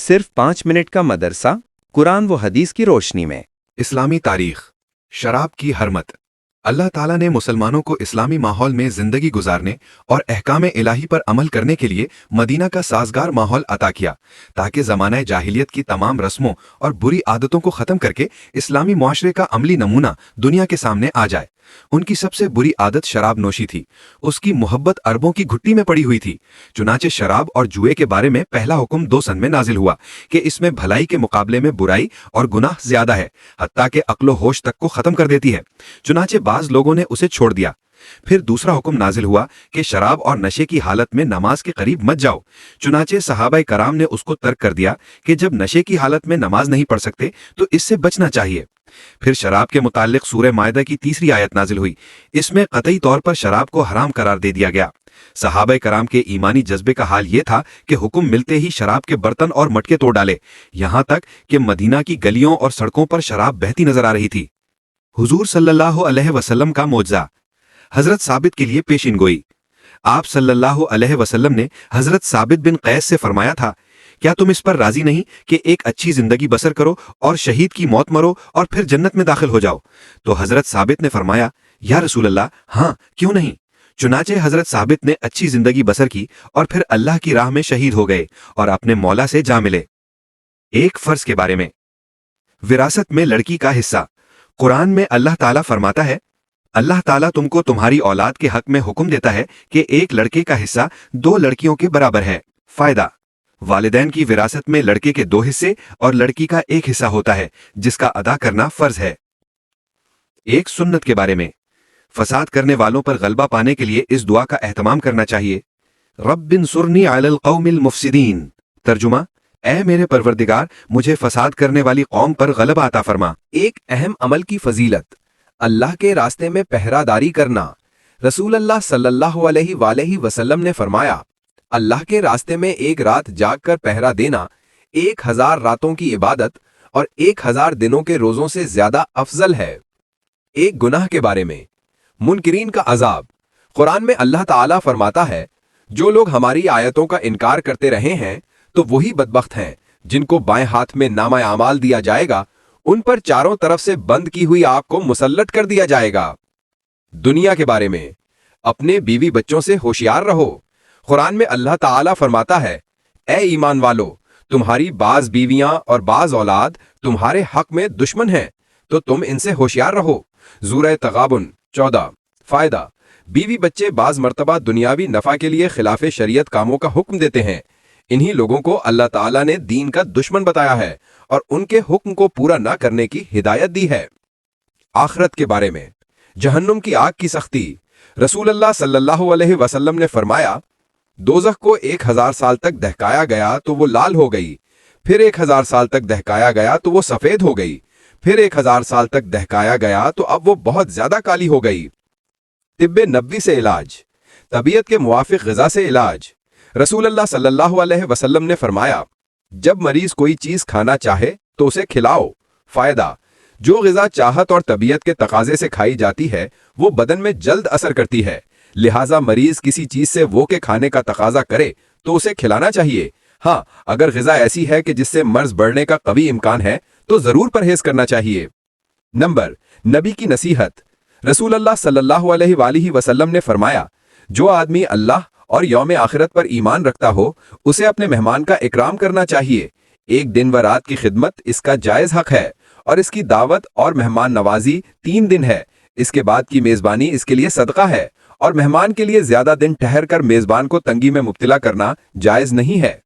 صرف 5 منٹ کا مدرسہ قرآن و حدیث کی روشنی میں۔ اسلامی تاریخ۔ شراب کی حرمت۔ اللہ تعالیٰ نے مسلمانوں کو اسلامی ماحول میں زندگی گزارنے اور احکام الہی پر عمل کرنے کے لیے مدینہ کا سازگار ماحول عطا کیا تاکہ زمانہ جاہلیت کی تمام رسموں اور بری عادتوں کو ختم کر کے اسلامی معاشرے کا عملی نمونہ دنیا کے سامنے آ جائے۔ ان کی سب سے بری عادت شراب نوشی تھی۔ اس کی محبت اربوں کی گھٹی میں پڑی ہوئی تھی۔ چنانچہ شراب اور جوئے کے بارے میں پہلا حکم 2 سن میں نازل ہوا کہ اس میں بھلائی کے مقابلے میں برائی اور گناہ زیادہ ہے، حتیٰ کہ عقل و ہوش تک کو ختم کر دیتی ہے۔ چنانچہ بعض لوگوں نے اسے چھوڑ دیا۔ پھر دوسرا حکم نازل ہوا کہ شراب اور نشے کی حالت میں نماز کے قریب مت جاؤ۔ چنانچہ صحابہ کرام نے اس کو ترک کر دیا کہ جب نشے کی حالت میں نماز نہیں پڑھ سکتے تو اس سے بچنا چاہیے۔ پھر شراب کے متعلق سورہ مائدہ کی 3ری آیت نازل ہوئی۔ اس میں قطعی طور پر شراب کو حرام قرار دے دیا گیا۔ صحابہ کرام کے ایمانی جذبے کا حال یہ تھا کہ حکم ملتے ہی شراب کے برتن اور مٹکے توڑ ڈالے، یہاں تک کہ مدینہ کی گلیوں اور سڑکوں پر شراب بہتی نظر آ رہی تھی۔ حضور صلی اللہ علیہ وسلم کا معجزہ۔ حضرت ثابت کے لیے پیشین گوئی۔ آپ صلی اللہ علیہ وسلم نے حضرت ثابت بن قیس سے فرمایا تھا، کیا تم اس پر راضی نہیں کہ ایک اچھی زندگی بسر کرو اور شہید کی موت مرو اور پھر جنت میں داخل ہو جاؤ؟ تو حضرت ثابت نے فرمایا، یا رسول اللہ، ہاں کیوں نہیں۔ چنانچہ حضرت ثابت نے اچھی زندگی بسر کی اور پھر اللہ کی راہ میں شہید ہو گئے اور اپنے مولا سے جا ملے۔ ایک فرض کے بارے میں۔ وراثت میں لڑکی کا حصہ۔ قرآن میں اللہ تعالیٰ فرماتا ہے، اللہ تعالیٰ تم کو تمہاری اولاد کے حق میں حکم دیتا ہے کہ ایک لڑکے کا حصہ 2 لڑکیوں کے برابر ہے۔ فائدہ: والدین کی وراثت میں لڑکے کے 2 حصے اور لڑکی کا 1 حصہ ہوتا ہے، جس کا ادا کرنا فرض ہے۔ ایک سنت کے بارے میں۔ فساد کرنے والوں پر غلبہ پانے کے لیے اس دعا کا اہتمام کرنا چاہیے، رب انصرنی علی القوم المفسدین۔ ترجمہ: اے میرے پروردگار، مجھے فساد کرنے والی قوم پر غلبہ عطا فرما۔ ایک اہم عمل کی فضیلت، اللہ کے راستے میں پہرہ داری کرنا۔ رسول اللہ صلی اللہ علیہ وآلہ وسلم نے فرمایا، اللہ کے راستے میں ایک رات جاگ کر پہرہ دینا 1000 راتوں کی عبادت اور 1000 دنوں کے روزوں سے زیادہ افضل ہے۔ ایک گناہ کے بارے میں۔ منکرین کا عذاب۔ قرآن میں اللہ تعالیٰ فرماتا ہے، جو لوگ ہماری آیتوں کا انکار کرتے رہے ہیں تو وہی بدبخت ہیں جن کو بائیں ہاتھ میں نامہ اعمال دیا جائے گا، ان پر چاروں طرف سے بند کی ہوئی آگ کو مسلط کر دیا جائے گا۔ دنیا کے بارے میں۔ اپنے بیوی بچوں سے ہوشیار رہو۔ قرآن میں اللہ تعالیٰ فرماتا ہے، اے ایمان والو، تمہاری بعض بیویاں اور بعض اولاد تمہارے حق میں دشمن ہیں تو تم ان سے ہوشیار رہو۔ سورہ تغابن 14۔ فائدہ: بیوی بچے بعض مرتبہ دنیاوی نفع کے لیے خلاف شریعت کاموں کا حکم دیتے ہیں۔ انہی لوگوں کو اللہ تعالیٰ نے دین کا دشمن بتایا ہے اور ان کے حکم کو پورا نہ کرنے کی ہدایت دی ہے۔ آخرت کے بارے میں۔ جہنم کی آگ کی سختی۔ رسول اللہ صلی اللہ علیہ وسلم نے فرمایا، دوزخ کو 1000 سال تک دہکایا گیا تو وہ لال ہو گئی، پھر 1000 سال تک دہکایا گیا تو وہ سفید ہو گئی، پھر 1000 سال تک دہکایا گیا تو اب وہ بہت زیادہ کالی ہو گئی۔ طب نبوی سے علاج۔ طبیعت کے موافق غذا سے علاج۔ رسول اللہ صلی اللہ علیہ وسلم نے فرمایا، جب مریض کوئی چیز کھانا چاہے تو اسے کھلاؤ۔ فائدہ: جو غذا چاہت اور طبیعت کے تقاضے سے کھائی جاتی ہے وہ بدن میں جلد اثر کرتی ہے، لہٰذا مریض کسی چیز سے وہ کے کھانے کا تقاضا کرے تو اسے کھلانا چاہیے۔ ہاں، اگر غذا ایسی ہے کہ جس سے مرض بڑھنے کا قوی امکان ہے تو ضرور پرہیز کرنا چاہیے۔ نمبر۔ نبی کی نصیحت۔ رسول اللہ صلی اللہ علیہ وآلہ وسلم نے فرمایا، جو آدمی اللہ اور یوم آخرت پر ایمان رکھتا ہو اسے اپنے مہمان کا اکرام کرنا چاہیے۔ 1 دن و رات کی خدمت اس کا جائز حق ہے اور اس کی دعوت اور مہمان نوازی 3 دن ہے۔ اس کے بعد کی میزبانی اس کے لیے صدقہ ہے اور مہمان کے لیے زیادہ دن ٹھہر کر میزبان کو تنگی میں مبتلا کرنا جائز نہیں ہے۔